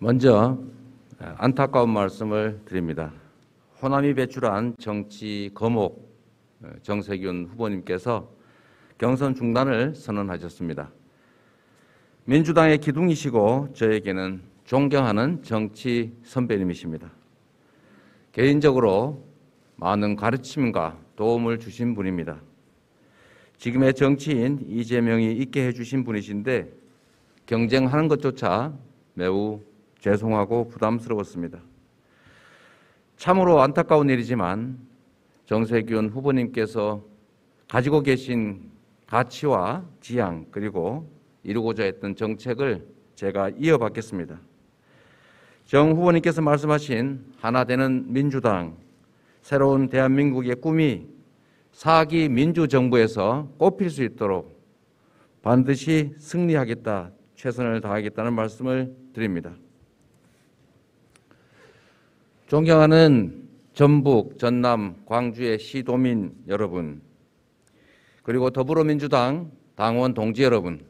먼저 안타까운 말씀을 드립니다. 호남이 배출한 정치 거목 정세균 후보님께서 경선 중단을 선언하셨습니다. 민주당의 기둥이시고 저에게는 존경하는 정치 선배님이십니다. 개인적으로 많은 가르침과 도움을 주신 분입니다. 지금의 정치인 이재명이 있게 해주신 분이신데 경쟁하는 것조차 매우 죄송하고 부담스러웠습니다. 참으로 안타까운 일이지만 정세균 후보님께서 가지고 계신 가치와 지향 그리고 이루고자 했던 정책을 제가 이어받겠습니다. 정 후보님께서 말씀하신 하나 되는 민주당, 새로운 대한민국의 꿈이 4기 민주정부에서 꼽힐 수 있도록 반드시 승리하겠다, 최선을 다하겠다는 말씀을 드립니다. 존경하는 전북, 전남, 광주의 시도민 여러분, 그리고 더불어민주당 당원 동지 여러분,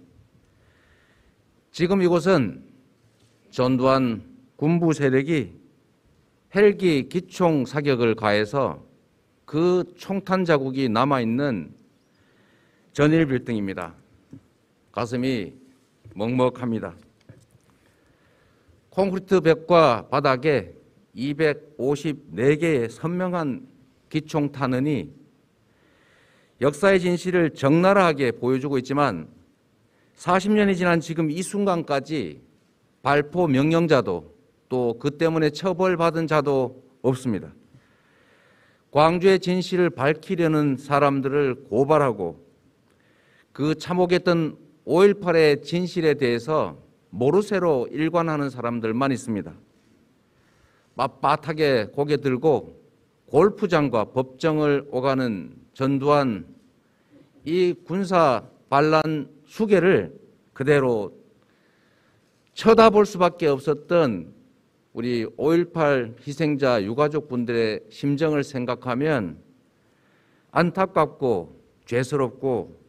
지금 이곳은 전두환 군부 세력이 헬기 기총 사격을 가해서 그 총탄 자국이 남아있는 전일 빌딩입니다. 가슴이 먹먹합니다. 콘크리트 벽과 바닥에 254개의 선명한 기총탄원이 역사의 진실을 적나라하게 보여주고 있지만 40년이 지난 지금 이 순간까지 발포 명령자도 또 그 때문에 처벌받은 자도 없습니다. 광주의 진실을 밝히려는 사람들을 고발하고 그 참혹했던 5.18의 진실에 대해서 모르쇠로 일관하는 사람들만 있습니다. 빳빳하게 고개 들고 골프장과 법정을 오가는 전두환 이 군사 반란 수괴를 그대로 쳐다볼 수밖에 없었던 우리 5.18 희생자 유가족분들의 심정을 생각하면 안타깝고 죄스럽고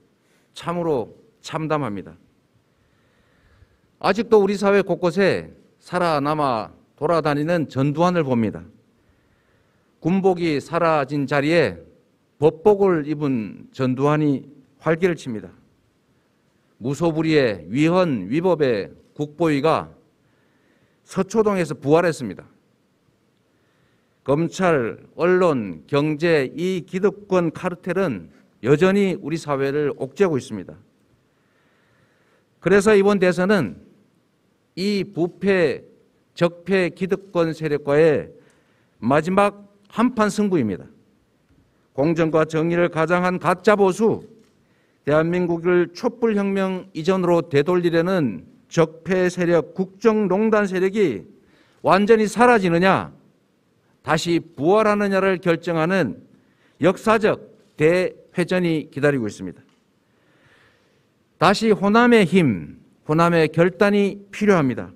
참으로 참담합니다. 아직도 우리 사회 곳곳에 살아남아 돌아다니는 전두환을 봅니다. 군복이 사라진 자리에 법복을 입은 전두환이 활기를 칩니다. 무소불위의 위헌 위법의 국보위가 서초동에서 부활했습니다. 검찰, 언론, 경제 이 기득권 카르텔은 여전히 우리 사회를 옥죄고 있습니다. 그래서 이번 대선은 이 부패, 적폐 기득권 세력과의 마지막 한판 승부입니다. 공정과 정의를 가장한 가짜 보수, 대한민국을 촛불혁명 이전으로 되돌리려는 적폐 세력, 국정농단 세력이 완전히 사라지느냐, 다시 부활하느냐를 결정하는 역사적 대회전이 기다리고 있습니다. 다시 호남의 힘, 호남의 결단이 필요합니다.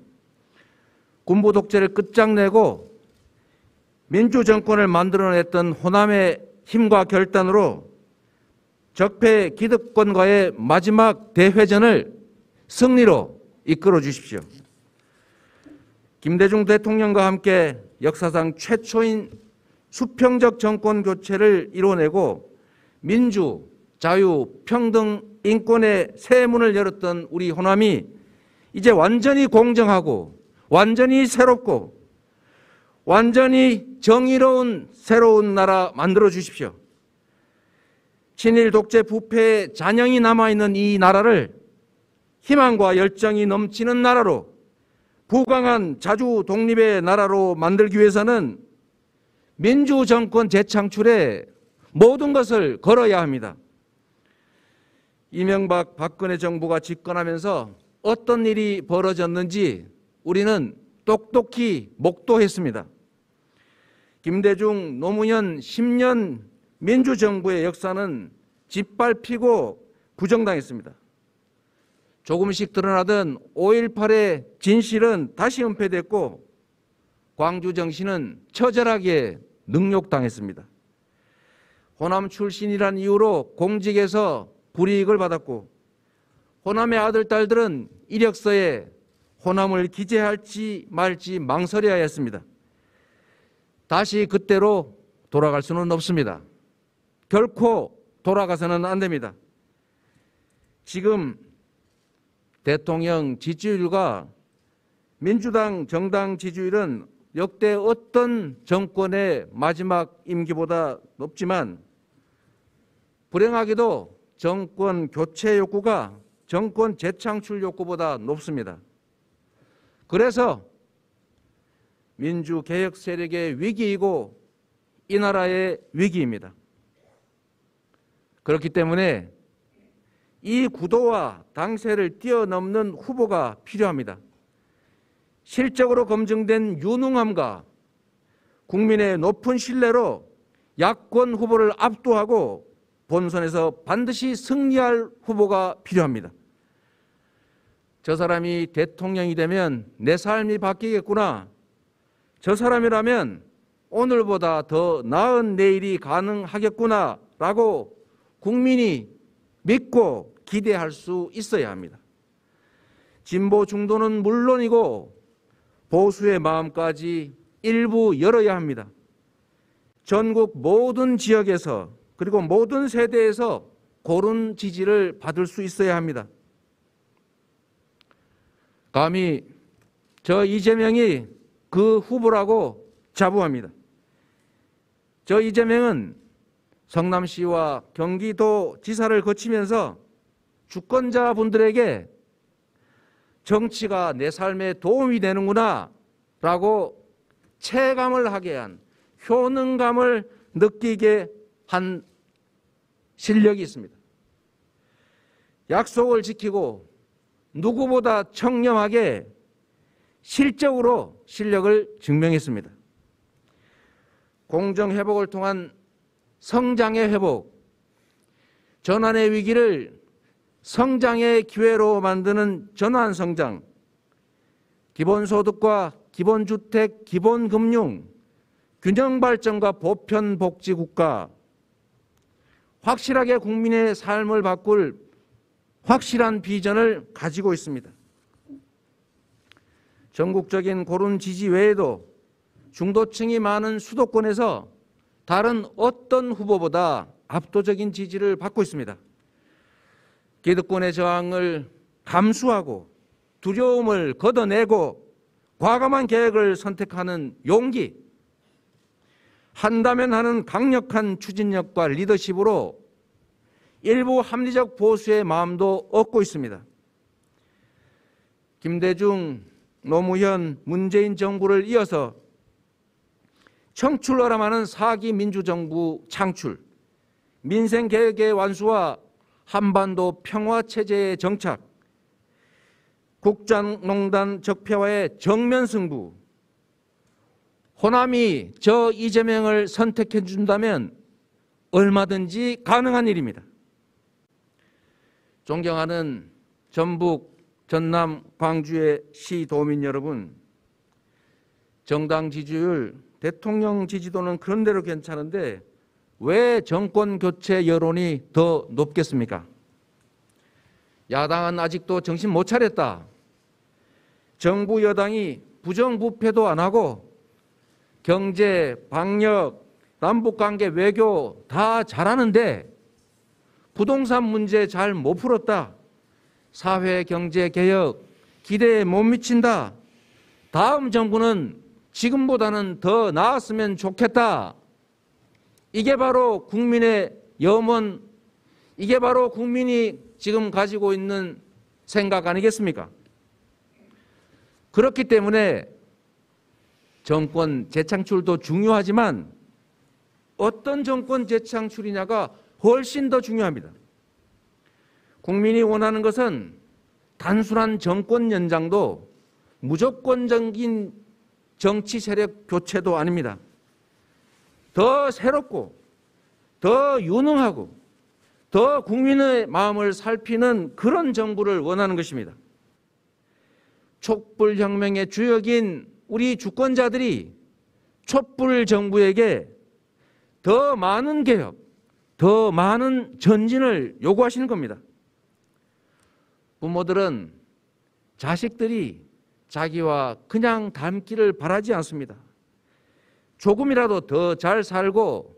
군부 독재를 끝장내고 민주정권을 만들어냈던 호남의 힘과 결단으로 적폐 기득권과의 마지막 대회전을 승리로 이끌어 주십시오. 김대중 대통령과 함께 역사상 최초인 수평적 정권 교체를 이뤄내고 민주, 자유, 평등, 인권의 새 문을 열었던 우리 호남이 이제 완전히 공정하고 완전히 새롭고 완전히 정의로운 새로운 나라 만들어 주십시오. 친일 독재 부패의 잔영이 남아있는 이 나라를 희망과 열정이 넘치는 나라로, 부강한 자주 독립의 나라로 만들기 위해서는 민주정권 재창출에 모든 것을 걸어야 합니다. 이명박 박근혜 정부가 집권하면서 어떤 일이 벌어졌는지 우리는 똑똑히 목도했습니다. 김대중, 노무현 10년 민주정부의 역사는 짓밟히고 부정당했습니다. 조금씩 드러나던 5.18의 진실은 다시 은폐됐고 광주 정신은 처절하게 능욕당했습니다. 호남 출신이란 이유로 공직에서 불이익을 받았고 호남의 아들, 딸들은 이력서에 호남을 기재할지 말지 망설여야 했습니다. 다시 그때로 돌아갈 수는 없습니다. 결코 돌아가서는 안 됩니다. 지금 대통령 지지율과 민주당 정당 지지율은 역대 어떤 정권의 마지막 임기보다 높지만 불행하게도 정권 교체 욕구가 정권 재창출 욕구보다 높습니다. 그래서 민주개혁 세력의 위기이고 이 나라의 위기입니다. 그렇기 때문에 이 구도와 당세를 뛰어넘는 후보가 필요합니다. 실적으로 검증된 유능함과 국민의 높은 신뢰로 야권 후보를 압도하고 본선에서 반드시 승리할 후보가 필요합니다. 저 사람이 대통령이 되면 내 삶이 바뀌겠구나. 저 사람이라면 오늘보다 더 나은 내일이 가능하겠구나 라고 국민이 믿고 기대할 수 있어야 합니다. 진보 중도는 물론이고 보수의 마음까지 일부 열어야 합니다. 전국 모든 지역에서 그리고 모든 세대에서 고른 지지를 받을 수 있어야 합니다. 감히 저 이재명이 그 후보라고 자부합니다. 저 이재명은 성남시와 경기도 지사를 거치면서 주권자분들에게 정치가 내 삶에 도움이 되는구나 라고 체감을 하게 한, 효능감을 느끼게 한 실력이 있습니다. 약속을 지키고 누구보다 청렴하게 실적으로 실력을 증명했습니다. 공정회복을 통한 성장의 회복, 전환의 위기를 성장의 기회로 만드는 전환성장, 기본소득과 기본주택, 기본금융, 균형발전과 보편복지국가, 확실하게 국민의 삶을 바꿀 확실한 비전을 가지고 있습니다. 전국적인 고른 지지 외에도 중도층이 많은 수도권에서 다른 어떤 후보보다 압도적인 지지를 받고 있습니다. 기득권의 저항을 감수하고 두려움을 걷어내고 과감한 계획을 선택하는 용기, 한다면 하는 강력한 추진력과 리더십으로 일부 합리적 보수의 마음도 얻고 있습니다. 김대중, 노무현, 문재인 정부를 이어서 청출어람하는 4기 민주정부 창출, 민생개혁의 완수와 한반도 평화체제의 정착, 국정농단 적폐와의 정면승부, 호남이 저 이재명을 선택해 준다면 얼마든지 가능한 일입니다. 존경하는 전북, 전남, 광주의 시도민 여러분, 정당 지지율, 대통령 지지도는 그런대로 괜찮은데 왜 정권 교체 여론이 더 높겠습니까? 야당은 아직도 정신 못 차렸다. 정부 여당이 부정부패도 안 하고 경제, 방역, 남북관계, 외교 다 잘하는데 부동산 문제 잘 못 풀었다. 사회, 경제, 개혁 기대에 못 미친다. 다음 정부는 지금보다는 더 나았으면 좋겠다. 이게 바로 국민의 염원, 이게 바로 국민이 지금 가지고 있는 생각 아니겠습니까? 그렇기 때문에 정권 재창출도 중요하지만 어떤 정권 재창출이냐가 훨씬 더 중요합니다. 국민이 원하는 것은 단순한 정권 연장도 무조건적인 정치 세력 교체도 아닙니다. 더 새롭고 더 유능하고 더 국민의 마음을 살피는 그런 정부를 원하는 것입니다. 촛불혁명의 주역인 우리 주권자들이 촛불 정부에게 더 많은 개혁, 더 많은 전진을 요구하시는 겁니다. 부모들은 자식들이 자기와 그냥 닮기를 바라지 않습니다. 조금이라도 더 잘 살고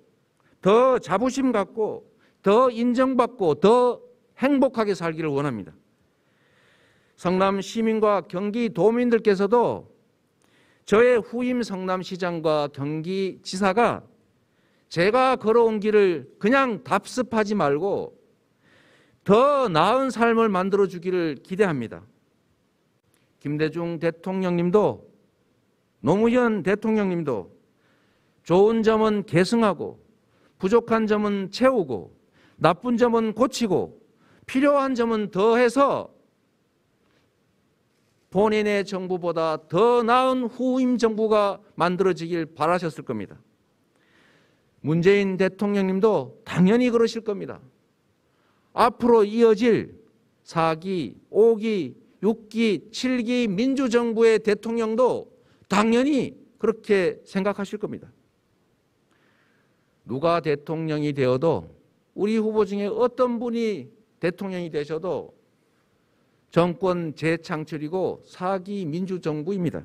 더 자부심 갖고 더 인정받고 더 행복하게 살기를 원합니다. 성남 시민과 경기도민들께서도 저의 후임 성남시장과 경기지사가 제가 걸어온 길을 그냥 답습하지 말고 더 나은 삶을 만들어주기를 기대합니다. 김대중 대통령님도 노무현 대통령님도 좋은 점은 계승하고 부족한 점은 채우고 나쁜 점은 고치고 필요한 점은 더해서 본인의 정부보다 더 나은 후임 정부가 만들어지길 바라셨을 겁니다. 문재인 대통령님도 당연히 그러실 겁니다. 앞으로 이어질 4기, 5기, 6기, 7기 민주정부의 대통령도 당연히 그렇게 생각하실 겁니다. 누가 대통령이 되어도 우리 후보 중에 어떤 분이 대통령이 되셔도 정권 재창출이고 4기 민주정부입니다.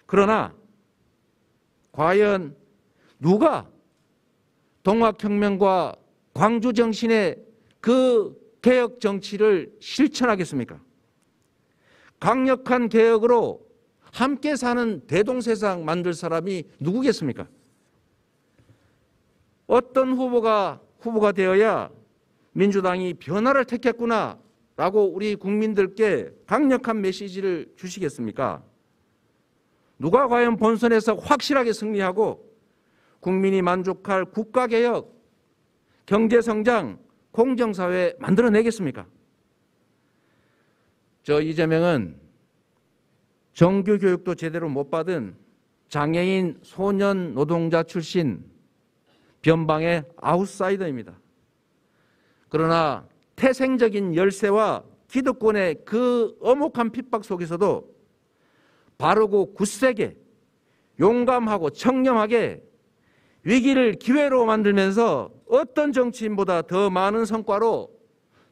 그러나 과연 누가 동학혁명과 광주정신의 그 개혁 정치를 실천하겠습니까? 강력한 개혁으로 함께 사는 대동세상 만들 사람이 누구겠습니까? 어떤 후보가 되어야 민주당이 변화를 택했구나 라고 우리 국민들께 강력한 메시지를 주시겠습니까? 누가 과연 본선에서 확실하게 승리하고 국민이 만족할 국가개혁, 경제성장, 공정사회 만들어내겠습니까? 저 이재명은 정규교육도 제대로 못 받은 장애인 소년 노동자 출신 변방의 아웃사이더입니다. 그러나 태생적인 열세와 기득권의 그 엄혹한 핍박 속에서도 바르고 굳세게 용감하고 청렴하게 위기를 기회로 만들면서 어떤 정치인보다 더 많은 성과로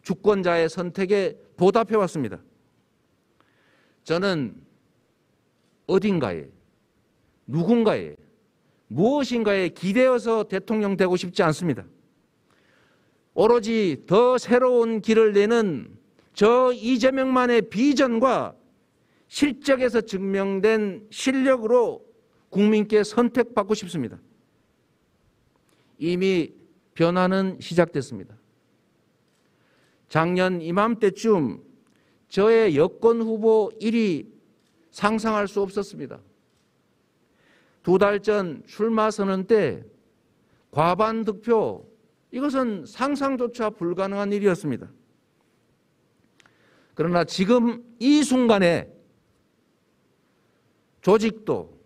주권자의 선택에 보답해왔습니다. 저는 어딘가에 누군가에 무엇인가에 기대어서 대통령 되고 싶지 않습니다. 오로지 더 새로운 길을 내는 저 이재명만의 비전과 실적에서 증명된 실력으로 국민께 선택받고 싶습니다. 이미 변화는 시작됐습니다. 작년 이맘때쯤 저의 여권 후보 1위 상상할 수 없었습니다. 2달 전 출마 선언 때 과반 득표, 이것은 상상조차 불가능한 일이었습니다. 그러나 지금 이 순간에 조직도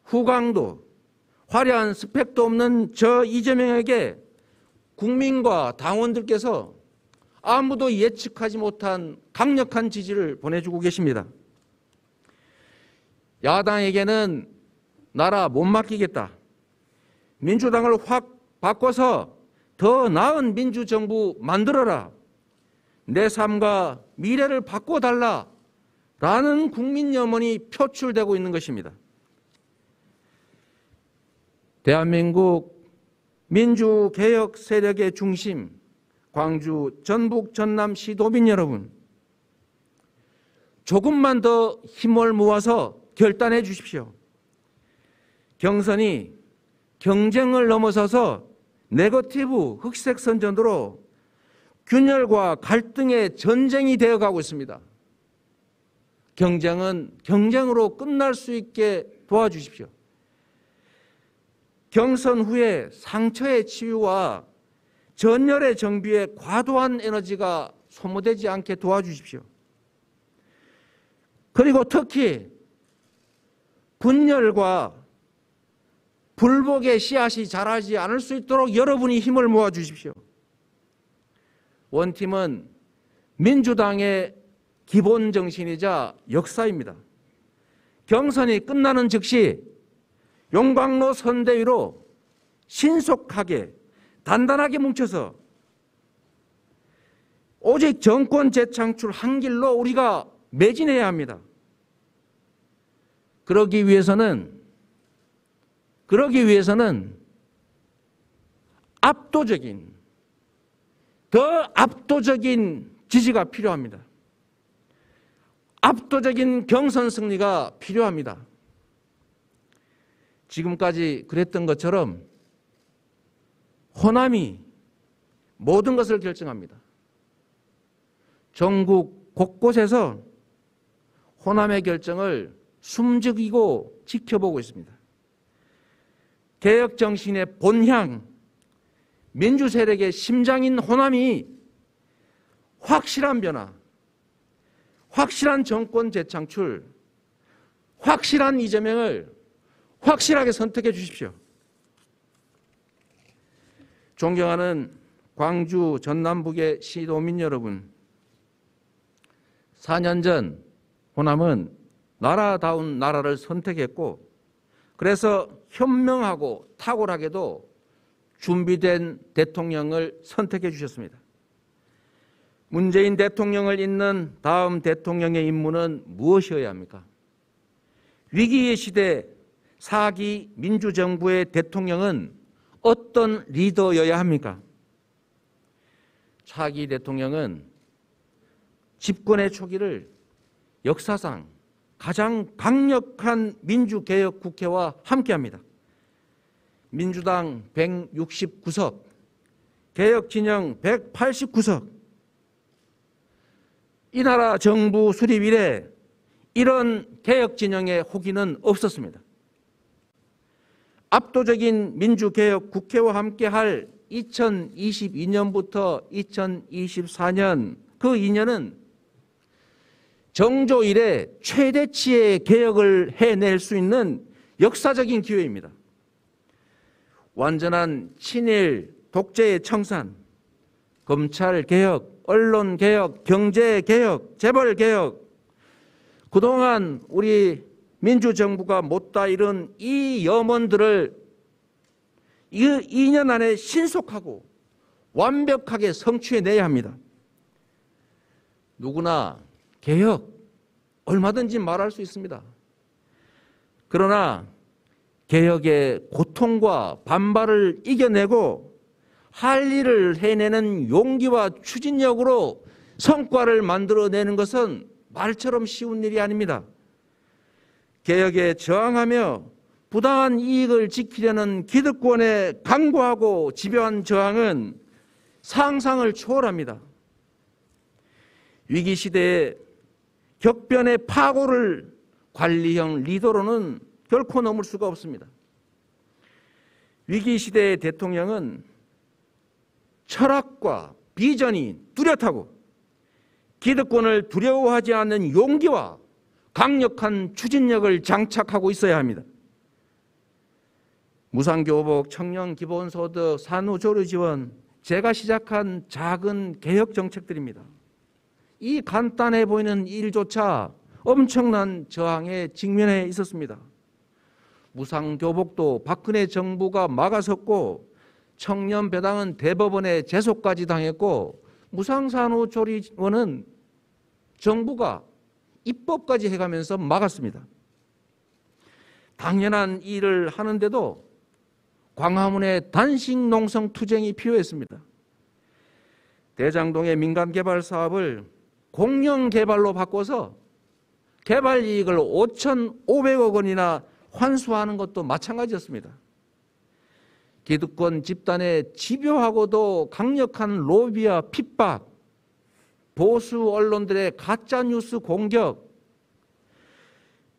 후광도 화려한 스펙도 없는 저 이재명에게 국민과 당원들께서 아무도 예측하지 못한 강력한 지지를 보내주고 계십니다. 야당에게는 나라 못 맡기겠다. 민주당을 확 바꿔서 더 나은 민주정부 만들어라. 내 삶과 미래를 바꿔달라. 라는 국민 염원이 표출되고 있는 것입니다. 대한민국 민주개혁 세력의 중심, 광주, 전북, 전남 시도민 여러분, 조금만 더 힘을 모아서 결단해 주십시오. 경선이 경쟁을 넘어서서 네거티브 흑색 선전으로 균열과 갈등의 전쟁이 되어가고 있습니다. 경쟁은 경쟁으로 끝날 수 있게 도와주십시오. 경선 후에 상처의 치유와 전열의 정비에 과도한 에너지가 소모되지 않게 도와주십시오. 그리고 특히 분열과 불복의 씨앗이 자라지 않을 수 있도록 여러분이 힘을 모아주십시오. 원팀은 민주당의 기본 정신이자 역사입니다. 경선이 끝나는 즉시 용광로 선대위로 신속하게 단단하게 뭉쳐서 오직 정권 재창출 한 길로 우리가 매진해야 합니다. 그러기 위해서는 더 압도적인 지지가 필요합니다. 압도적인 경선 승리가 필요합니다. 지금까지 그랬던 것처럼 호남이 모든 것을 결정합니다. 전국 곳곳에서 호남의 결정을 숨죽이고 지켜보고 있습니다. 개혁 정신의 본향, 민주 세력의 심장인 호남이 확실한 변화, 확실한 정권 재창출, 확실한 이재명을 확실하게 선택해 주십시오. 존경하는 광주 전남북의 시도민 여러분, 4년 전 호남은 나라다운 나라를 선택했고, 그래서 현명하고 탁월하게도 준비된 대통령을 선택해 주셨습니다. 문재인 대통령을 잇는 다음 대통령의 임무는 무엇이어야 합니까? 위기의 시대 4기 민주정부의 대통령은 어떤 리더여야 합니까? 차기 대통령은 집권의 초기를 역사상 가장 강력한 민주개혁 국회와 함께합니다. 민주당 169석, 개혁진영 189석. 이 나라 정부 수립 이래 이런 개혁진영의 호기는 없었습니다. 압도적인 민주개혁 국회와 함께할 2022년부터 2024년 그 2년은 정조 이래 최대치의 개혁을 해낼 수 있는 역사적인 기회입니다. 완전한 친일 독재의 청산, 검찰개혁, 언론개혁, 경제개혁, 재벌개혁, 그동안 우리 민주정부가 못다 이룬 이 염원들을 이 2년 안에 신속하고 완벽하게 성취해내야 합니다. 누구나 개혁 얼마든지 말할 수 있습니다. 그러나 개혁의 고통과 반발을 이겨내고 할 일을 해내는 용기와 추진력으로 성과를 만들어내는 것은 말처럼 쉬운 일이 아닙니다. 개혁에 저항하며 부당한 이익을 지키려는 기득권의 강고하고 집요한 저항은 상상을 초월합니다. 위기시대에 격변의 파고를 관리형 리더로는 결코 넘을 수가 없습니다. 위기시대의 대통령은 철학과 비전이 뚜렷하고 기득권을 두려워하지 않는 용기와 강력한 추진력을 장착하고 있어야 합니다. 무상교복, 청년기본소득, 산후조리지원, 제가 시작한 작은 개혁 정책들입니다. 이 간단해 보이는 일조차 엄청난 저항에 직면해 있었습니다. 무상교복도 박근혜 정부가 막아섰고, 청년배당은 대법원에 제소까지 당했고, 무상산후조리원은 정부가 입법까지 해가면서 막았습니다. 당연한 일을 하는데도 광화문의 단식 농성 투쟁이 필요했습니다. 대장동의 민간개발 사업을 공영개발로 바꿔서 개발 이익을 5,500억 원이나 환수하는 것도 마찬가지였습니다. 기득권 집단의 집요하고도 강력한 로비와 핍박, 보수 언론들의 가짜뉴스 공격,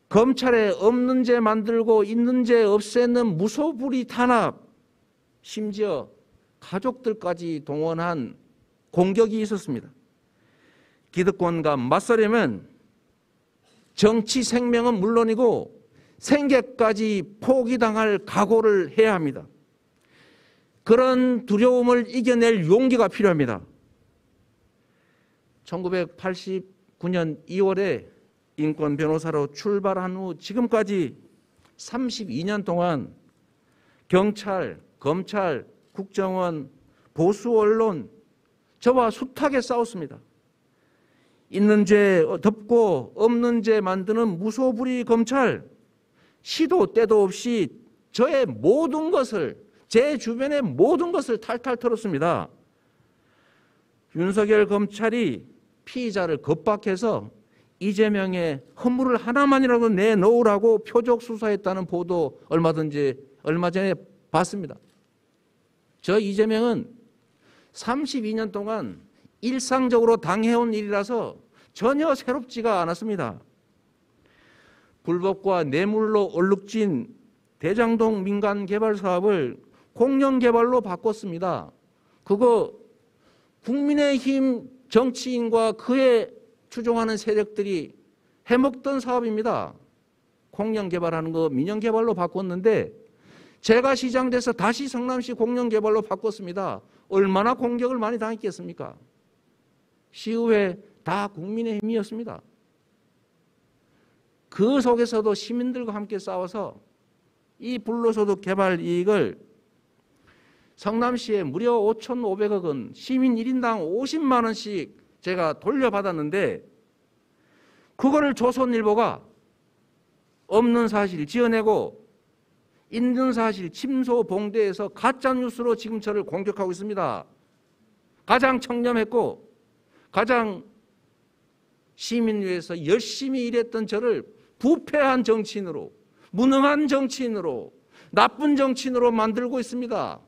검찰에 없는 죄 만들고 있는 죄 없애는 무소불위 탄압, 심지어 가족들까지 동원한 공격이 있었습니다. 기득권과 맞서려면 정치 생명은 물론이고 생계까지 포기당할 각오를 해야 합니다. 그런 두려움을 이겨낼 용기가 필요합니다. 1989년 2월에 인권 변호사로 출발한 후 지금까지 32년 동안 경찰, 검찰, 국정원, 보수 언론 저와 숱하게 싸웠습니다. 있는 죄 덮고 없는 죄 만드는 무소불위 검찰, 시도 때도 없이 저의 모든 것을, 제 주변의 모든 것을 탈탈 털었습니다. 윤석열 검찰이 피의자를 겁박해서 이재명의 허물을 하나만이라도 내놓으라고 표적 수사했다는 보도 얼마 전에 봤습니다. 저 이재명은 32년 동안 일상적으로 당해온 일이라서 전혀 새롭지가 않았습니다. 불법과 뇌물로 얼룩진 대장동 민간 개발 사업을 공영 개발로 바꿨습니다. 그거 국민의힘 정치인과 그에 추종하는 세력들이 해먹던 사업입니다. 공영 개발하는 거 민영 개발로 바꿨는데 제가 시장 돼서 다시 성남시 공영 개발로 바꿨습니다. 얼마나 공격을 많이 당했겠습니까? 시의회 다 국민의힘이었습니다. 그 속에서도 시민들과 함께 싸워서 이 불로소득 개발 이익을 성남시에 무려 5,500억 원, 시민 1인당 50만 원씩 제가 돌려받았는데 그거를 조선일보가 없는 사실 지어내고 있는 사실 침소봉대해서 가짜뉴스로 지금 저를 공격하고 있습니다. 가장 청렴했고 가장 시민 위해서 열심히 일했던 저를 부패한 정치인으로, 무능한 정치인으로, 나쁜 정치인으로 만들고 있습니다.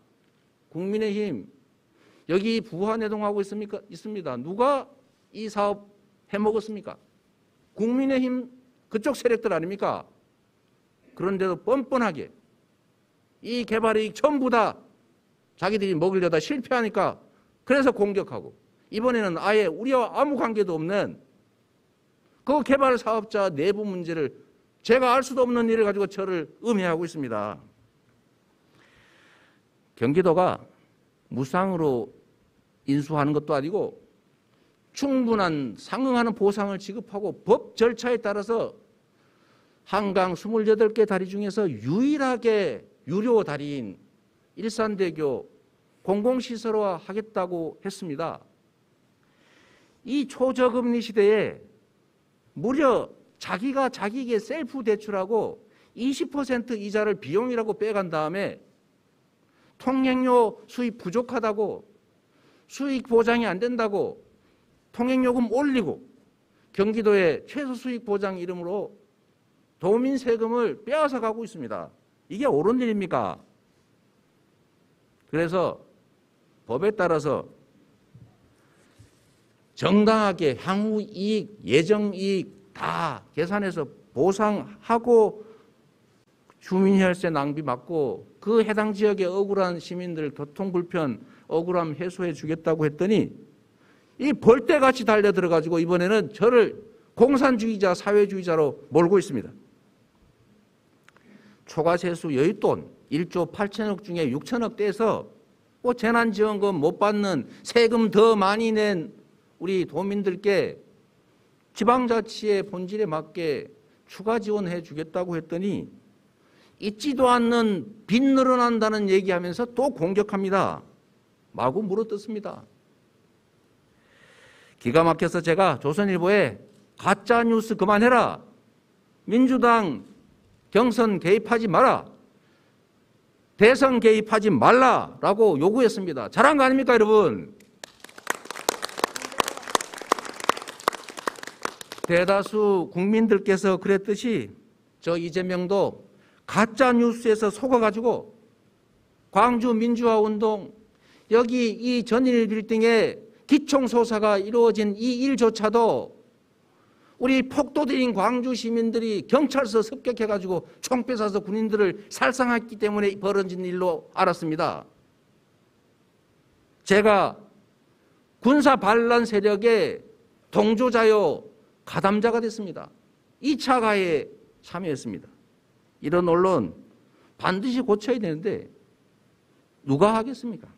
국민의힘 여기 부하내동하고 있습니다. 누가 이 사업 해먹었습니까? 국민의힘 그쪽 세력들 아닙니까? 그런데도 뻔뻔하게 이 개발이익 전부 다 자기들이 먹으려다 실패하니까 그래서 공격하고, 이번에는 아예 우리와 아무 관계도 없는 그 개발 사업자 내부 문제를 제가 알 수도 없는 일을 가지고 저를 음해하고 있습니다. 경기도가 무상으로 인수하는 것도 아니고 충분한 상응하는 보상을 지급하고 법 절차에 따라서 한강 28개 다리 중에서 유일하게 유료 다리인 일산대교 공공시설화 하겠다고 했습니다. 이 초저금리 시대에 무려 자기가 자기에게 셀프 대출하고 20% 이자를 비용이라고 빼간 다음에 통행료 수입 부족하다고, 수익 보장이 안 된다고 통행요금 올리고 경기도의 최소 수익 보장 이름으로 도민 세금을 빼앗아 가고 있습니다. 이게 옳은 일입니까? 그래서 법에 따라서 정당하게 향후 이익, 예정 이익 다 계산해서 보상하고 주민혈세 낭비 막고 그 해당 지역의 억울한 시민들 교통 불편 억울함 해소해 주겠다고 했더니 이 벌떼같이 달려들어가지고 이번에는 저를 공산주의자, 사회주의자로 몰고 있습니다. 초과세수 여윳돈 1조 8천억 중에 6천억 떼서 뭐 재난지원금 못 받는 세금 더 많이 낸 우리 도민들께 지방자치의 본질에 맞게 추가 지원해 주겠다고 했더니 있지도 않는 빚 늘어난다는 얘기하면서 또 공격합니다. 마구 물어뜯습니다. 기가 막혀서 제가 조선일보에 가짜뉴스 그만해라, 민주당 경선 개입하지 마라, 대선 개입하지 말라라고 요구했습니다. 잘한 거 아닙니까 여러분? 대다수 국민들께서 그랬듯이 저 이재명도 가짜뉴스에서 속아가지고 광주 민주화운동, 여기 이 전일 빌딩에 기총소사가 이루어진 이 일조차도 우리 폭도들인 광주 시민들이 경찰서 습격해가지고 총 뺏어서 군인들을 살상했기 때문에 벌어진 일로 알았습니다. 제가 군사 반란 세력의 동조자요 가담자가 됐습니다. 2차 가해에 참여했습니다. 이런 언론 반드시 고쳐야 되는데 누가 하겠습니까?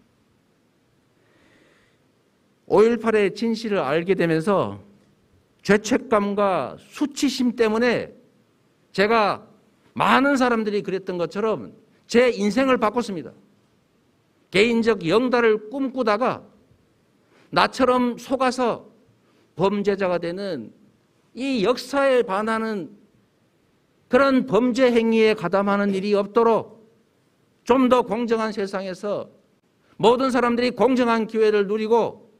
5.18의 진실을 알게 되면서 죄책감과 수치심 때문에 제가 많은 사람들이 그랬던 것처럼 제 인생을 바꿨습니다. 개인적 영달을 꿈꾸다가 나처럼 속아서 범죄자가 되는 이 역사에 반하는 그런 범죄 행위에 가담하는 일이 없도록 좀 더 공정한 세상에서 모든 사람들이 공정한 기회를 누리고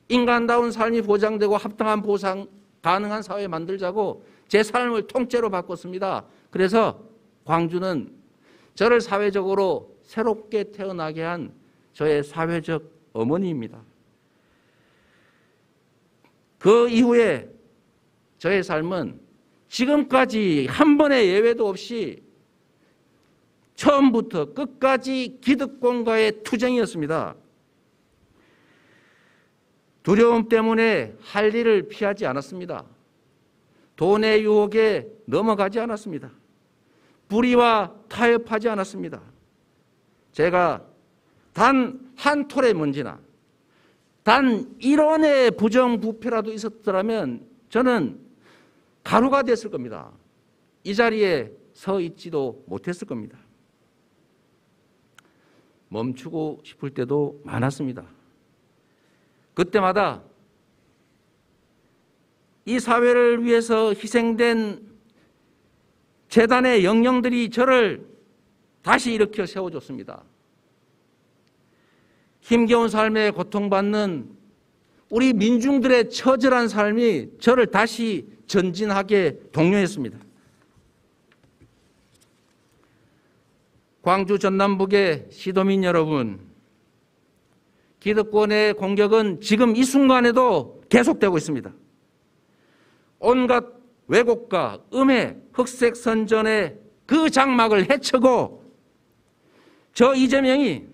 인간다운 삶이 보장되고 합당한 보상 가능한 사회 만들자고 제 삶을 통째로 바꿨습니다. 그래서 광주는 저를 사회적으로 새롭게 태어나게 한 저의 사회적 어머니입니다. 그 이후에 저의 삶은 지금까지 한 번의 예외도 없이 처음부터 끝까지 기득권과의 투쟁이었습니다. 두려움 때문에 할 일을 피하지 않았습니다. 돈의 유혹에 넘어가지 않았습니다. 불의와 타협하지 않았습니다. 제가 단 한 톨의 먼지나 단 1원의 부정부패라도 있었더라면 저는 가루가 됐을 겁니다. 이 자리에 서 있지도 못했을 겁니다. 멈추고 싶을 때도 많았습니다. 그때마다 이 사회를 위해서 희생된 재단의 영령들이 저를 다시 일으켜 세워줬습니다. 힘겨운 삶에 고통받는 우리 민중들의 처절한 삶이 저를 다시 전진하게 독려했습니다. 광주 전남북의 시도민 여러분, 기득권의 공격은 지금 이 순간에도 계속되고 있습니다. 온갖 왜곡과 음해, 흑색 선전의 그 장막을 헤쳐고 저 이재명이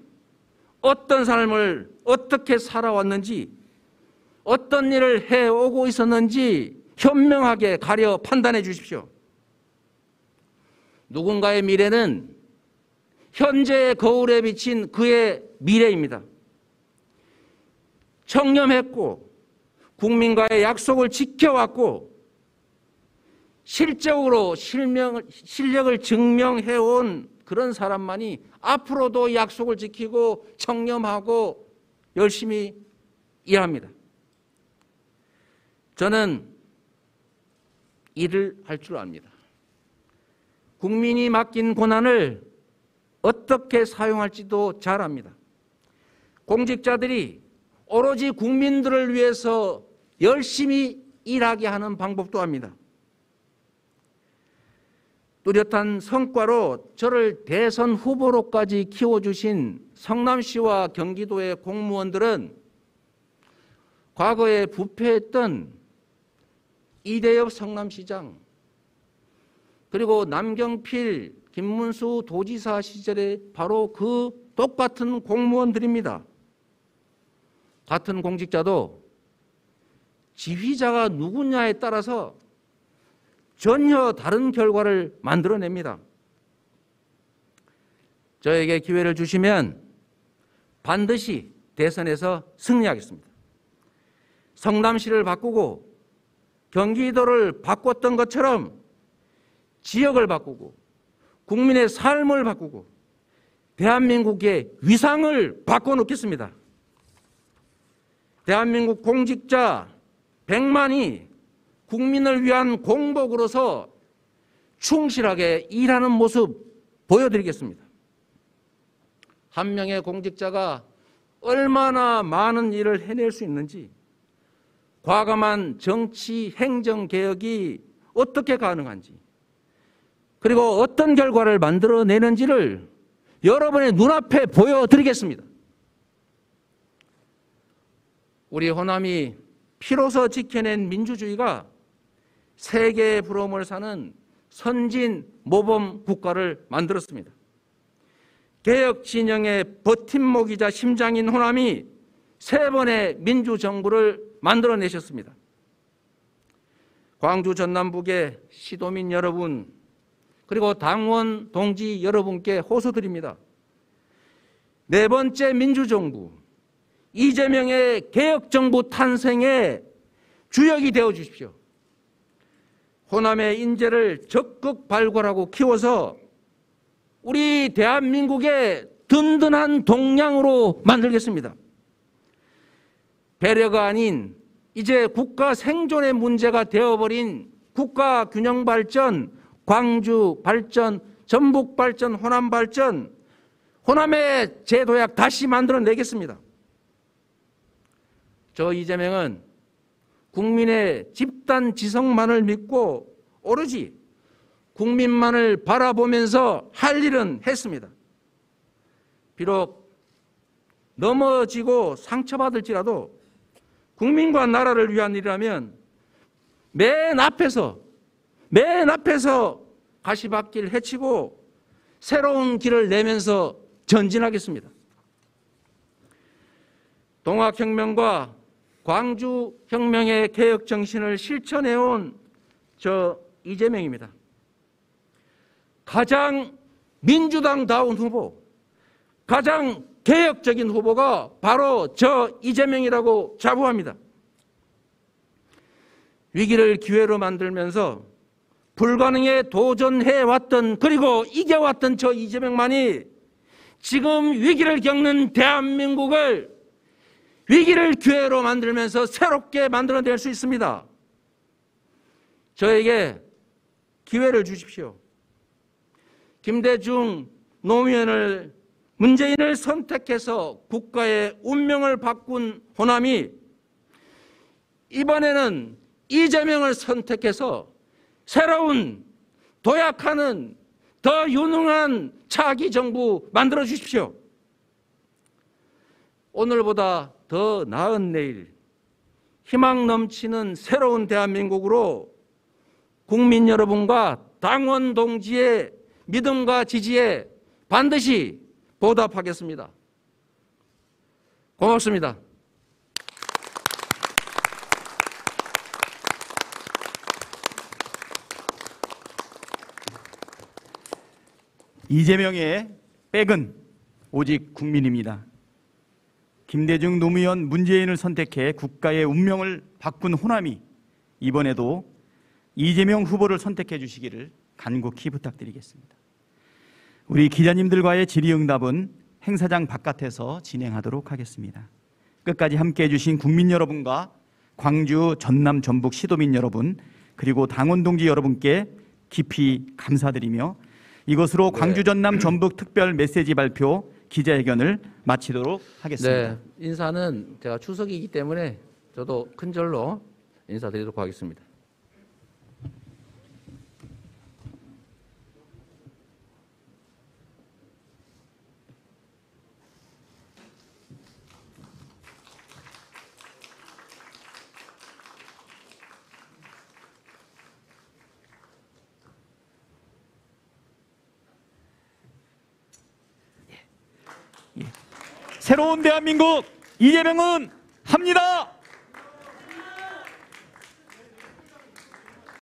어떤 삶을 어떻게 살아왔는지, 어떤 일을 해오고 있었는지 현명하게 가려 판단해 주십시오. 누군가의 미래는 현재의 거울에 비친 그의 미래입니다. 청렴했고 국민과의 약속을 지켜왔고 실적으로 실력을 증명해온 그런 사람만이 앞으로도 약속을 지키고 청렴하고 열심히 일합니다. 저는 일을 할 줄 압니다. 국민이 맡긴 권한을 어떻게 사용할지도 잘 압니다. 공직자들이 오로지 국민들을 위해서 열심히 일하게 하는 방법도 압니다. 뚜렷한 성과로 저를 대선 후보로까지 키워주신 성남시와 경기도의 공무원들은 과거에 부패했던 이대엽 성남시장, 그리고 남경필, 김문수 도지사 시절에 바로 그 똑같은 공무원들입니다. 같은 공직자도 지휘자가 누구냐에 따라서 전혀 다른 결과를 만들어냅니다. 저에게 기회를 주시면 반드시 대선에서 승리하겠습니다. 성남시를 바꾸고 경기도를 바꿨던 것처럼 지역을 바꾸고 국민의 삶을 바꾸고 대한민국의 위상을 바꿔놓겠습니다. 대한민국 공직자 100만이 국민을 위한 공복으로서 충실하게 일하는 모습 보여드리겠습니다. 한 명의 공직자가 얼마나 많은 일을 해낼 수 있는지, 과감한 정치 행정개혁이 어떻게 가능한지, 그리고 어떤 결과를 만들어내는지를 여러분의 눈앞에 보여드리겠습니다. 우리 호남이 피로서 지켜낸 민주주의가 세계의 부러움을 사는 선진 모범 국가를 만들었습니다. 개혁 진영의 버팀목이자 심장인 호남이 3번의 민주정부를 만들어내셨습니다. 광주 전남북의 시도민 여러분, 그리고 당원 동지 여러분께 호소드립니다. 4번째 민주정부, 이재명의 개혁정부 탄생의 주역이 되어 주십시오. 호남의 인재를 적극 발굴하고 키워서 우리 대한민국의 든든한 동량으로 만들겠습니다. 배려가 아닌 이제 국가 생존의 문제가 되어버린 국가 균형 발전, 광주 발전, 전북 발전, 호남 발전, 호남의 재도약 다시 만들어내겠습니다. 저 이재명은 국민의 집단 지성만을 믿고 오로지 국민만을 바라보면서 할 일은 했습니다. 비록 넘어지고 상처받을지라도 국민과 나라를 위한 일이라면 맨 앞에서 가시밭길 헤치고 새로운 길을 내면서 전진하겠습니다. 동학혁명과 광주혁명의 개혁 정신을 실천해온 저 이재명입니다. 가장 민주당다운 후보, 가장 개혁적인 후보가 바로 저 이재명이라고 자부합니다. 위기를 기회로 만들면서 불가능에 도전해왔던, 그리고 이겨왔던 저 이재명만이 지금 위기를 겪는 대한민국을 위기를 기회로 만들면서 새롭게 만들어낼 수 있습니다. 저에게 기회를 주십시오. 김대중 노무현을, 문재인을 선택해서 국가의 운명을 바꾼 호남이 이번에는 이재명을 선택해서 새로운 도약하는 더 유능한 차기 정부 만들어 주십시오. 오늘보다 더 나은 내일, 희망 넘치는 새로운 대한민국으로 국민 여러분과 당원 동지의 믿음과 지지에 반드시 보답하겠습니다. 고맙습니다. 이재명의 백은 오직 국민입니다. 김대중, 노무현, 문재인을 선택해 국가의 운명을 바꾼 호남이 이번에도 이재명 후보를 선택해 주시기를 간곡히 부탁드리겠습니다. 우리 기자님들과의 질의응답은 행사장 바깥에서 진행하도록 하겠습니다. 끝까지 함께해 주신 국민 여러분과 광주, 전남, 전북 시도민 여러분, 그리고 당원 동지 여러분께 깊이 감사드리며 이것으로 광주, 전남, 전북 특별 메시지 발표 기자회견을 마치도록 하겠습니다. 네, 인사는 제가 추석이기 때문에 저도 큰절로 인사드리도록 하겠습니다. 새로운 대한민국 이재명은 합니다.